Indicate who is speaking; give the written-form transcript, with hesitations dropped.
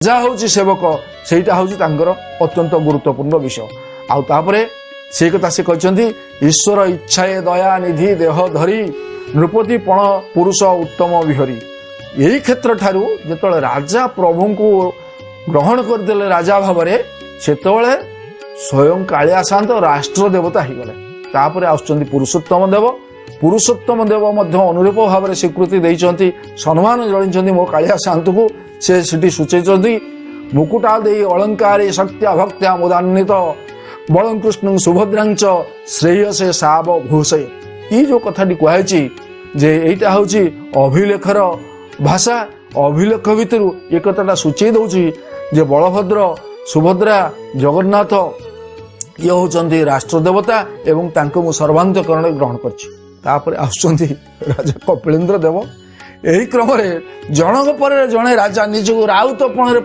Speaker 1: राजा हूँ सेवक सेटा हूँ अत्यंत गुरुत्वपूर्ण विषय। आउ तापरे से कथा से कहते ईश्वर इच्छाए दया निधि देह धरी नृपति पण पुरुष उत्तम विहरी। यही क्षेत्र ठारू जो राजा प्रभु को ग्रहण करदे राजा भाव से स्वयं कालिया शांत राष्ट्र देवता हो गले। तापर आसुचंदी पुरुषोत्तम देव। पुरुषोत्तम देव अनुरूप भाव स्वीकृति देइचंती सम्मान जणाइचंती मो कालिया शांत को से सूचयचंती मुकुटा दे अलंकार शक्त्या भक्त्या मुदान्वित बलं कृष्ण सुभद्रांच श्रेयसे साव घोषय। ये जो कथाटी कहुची जे एटा हूँ अभिलेखर भाषा। अभिलेख भितर ये कथाटा सूचई दौची जे बलभद्र सुभद्रा जगन्नाथ ये होचंती राष्ट्र देवता एवं तांको मु सर्वांतकरण ग्रहण करछि। तापर आसुचंती राजा कपिलेन्द्र देव। एही क्रम रे जनक पर जणे राजा निजको राउतपण